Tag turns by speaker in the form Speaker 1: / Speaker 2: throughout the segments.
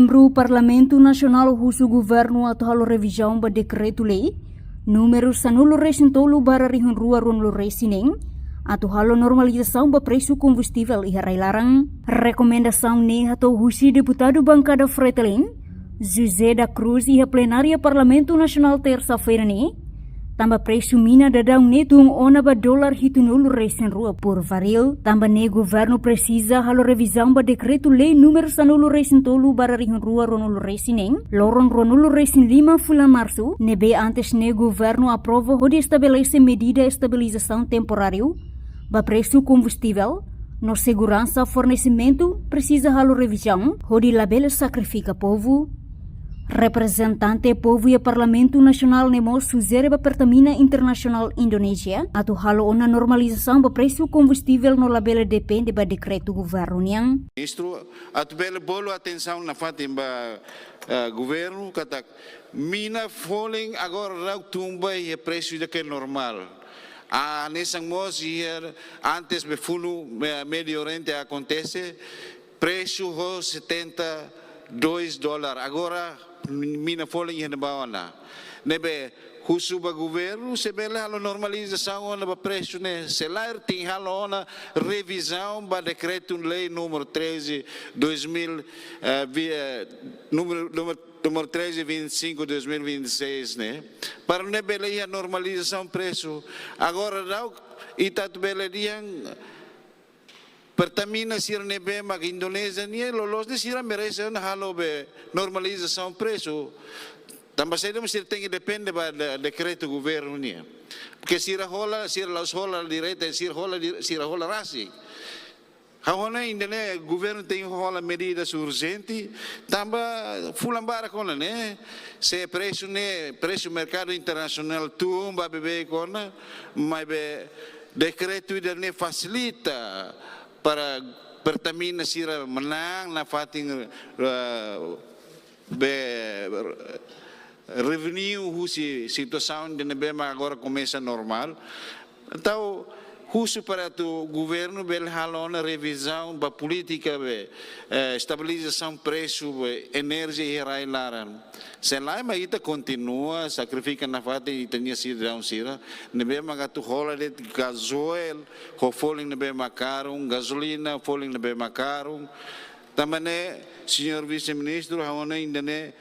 Speaker 1: Membro Parlamento Nasional husu governo atau halo revisão ba decreto-lei número 113/2021 atau halo normalização ba preço combustível e larang. Rekomendação ne atau husi deputado bancada Fretilin José da Cruz e a plenária Parlamento Nasional terça-feira ne tamba preço mina dadang netung ona ba dolar hitunulu resen rua por varil. Tamba ne governo precisa halo revisão ba decreto lei número 113/2021 resineng loron ronulu resin 5 bulan março nebe antes ne governo aprova onde estabelece medida estabilização temporário ba preço combustível no segurança fornecimento precisa halo revisão onde label sacrifica povo. Representante povo e Parlamento Nasional nemo suzere ba Pertamina Internasional Indonesia atau halo ona normalização ba preço combustível no labela depende ba decreto governo niang.
Speaker 2: Ministro, atu bele bolo atenção na fatin ba governo katak mina falling agora rau tumba e preço de que normal. Nesang mos hier antes be fulu Medio Oriente acontece preço ho $72 agora mina falling yan ba na nebe husu ba governo se bela halo normalização na ba preço ne selar ting halo na revisão ba decreto lei número 13 número 1325/2026 né para ne bela a normalização preço agora não itatu bela diang Pertamina sira nebe mag Indonesia ni lolos ni sira merece na halo be normalização preço. Tambah saya mesti tengi depende ba decreto governo ni. Porque sira los hola direta sira hola rasi. Hahona indene governo tem hola medidas urgentes, tambah fulambara kona ne se preço mercado internacional tumba bebe kona, mas be decreto idane facilita para Pertamina sira menang na fating revenue husi situação de nebema agora começa normal. Então husu para tu governo bel halona revisão ba política be estabilização preço be energia e railaran. Selai ma ita continua sacrifica na fate itania sira down sira nebe magatu holiday gasoil ho falling nebe macaron gasolina falling nebe macaron tamane senhor vice-ministro haona indane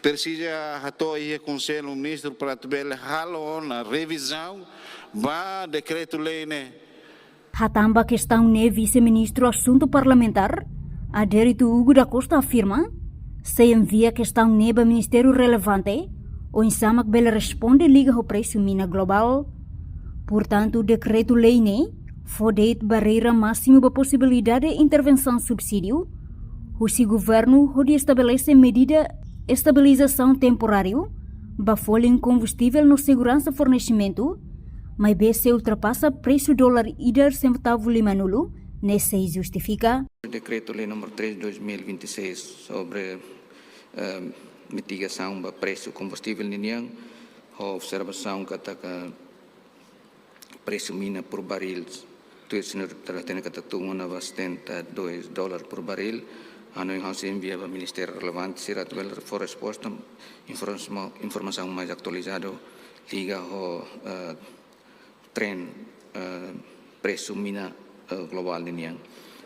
Speaker 2: precisa hato e conselho ministro para tubel halona revisão ba decreto lei ne.
Speaker 1: Hatamba questão ne vice-ministro assunto parlamentar Adérito Hugo da Costa afirma se envia questão neba ministério relevante, o insamak bela responde liga ao preço mina global. Portanto, o decreto-lei ne fodeit barreira máximo da possibilidade de intervenção subsídio, o se governo pode estabelecer medida estabilização temporário, ba folha combustível no segurança fornecimento, mas BC ultrapassa preço dólar IDR centavo lima nulo, nesse justifica.
Speaker 3: Decreto-lei número 3/2026 sobre mitigação do preço combustível niniang, a observação que preço mina por baril, tu senhor tem que tunguna $72 por baril, ano em house envia ao Ministério relevante será tuvel for resposta informação mais atualizada liga ao trend preço mina global niniang.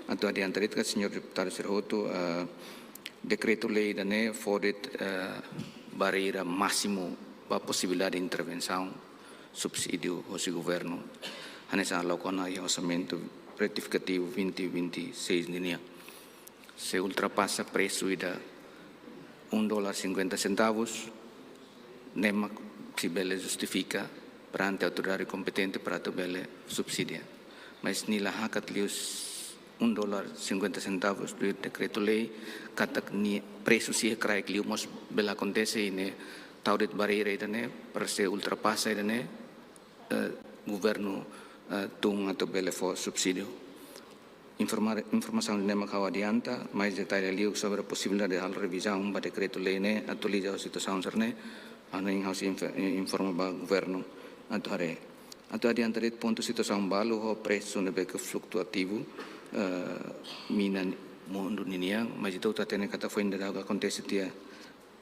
Speaker 3: Atau di antara itu senhor deputado Sirhoto decreto-lei dane fodet barreira máximo para possibilidade de intervenção subsídio ao governo. Hanessa lakukan ay orçamento retificativo 2026 niya. Se ultrapassa preço ida $1.50, nema si bele justifica perante autoridade competente para tu bele subsidia. Mas nila hakat lius $1.50 do decreto-lei katak ni preço si krai liu mos bela acontece ine taudet barreira idane para se ultrapassa idane governo tung atau bele for subsidio. Informação de nema kawa adianta mais detalhe liu sobre a possibilidade de hal revisão ba decreto-lei ne atualiza a situação serne ano em house informa ba governo atau hare atau adianta det ponto situação balu ho preço nebe que fluctuativo mina mundo niniang, mas itu tatene kata foi ainda acontece dia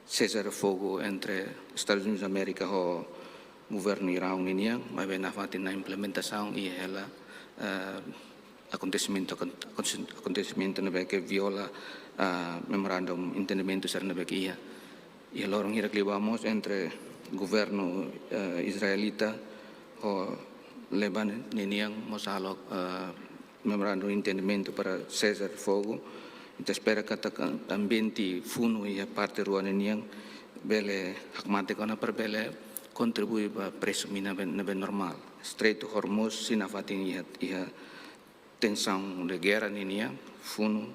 Speaker 3: cessar fogo entre Estados Unidos da América e governo Irão niniang, mas bem na fatin na implementação e ela acontecimento na que viola memorandum entendimento ser na que ia e lorong ira vamos entre governo israelita o Lebanon niniang mosalo memorandum entendimento para cessar fogo. Kita espera kata ambiente funo e a parte ruang niniang bele hakmate kona per bele contribui para preço mina ben normal. Estreito Hormuz sinafatin ia tensão de guerra niniang funo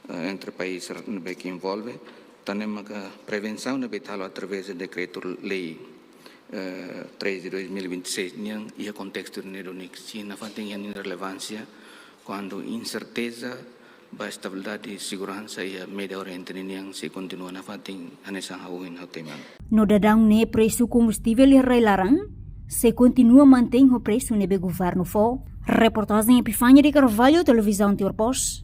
Speaker 3: entre países que envolve. Também a prevenção na betalo através do decreto-lei 3 de 2026 e o contexto neurônico China tem relevância quando incerteza ba estabilidade e segurança e a Médio Oriente yang se continua na fating anessa hawin hauteman.
Speaker 1: No dadang ne preço combustível e reilarang, se continua mantém o preço nebe governo fo. Reportagem Epifânia de Carvalho, televisão Tiorpos.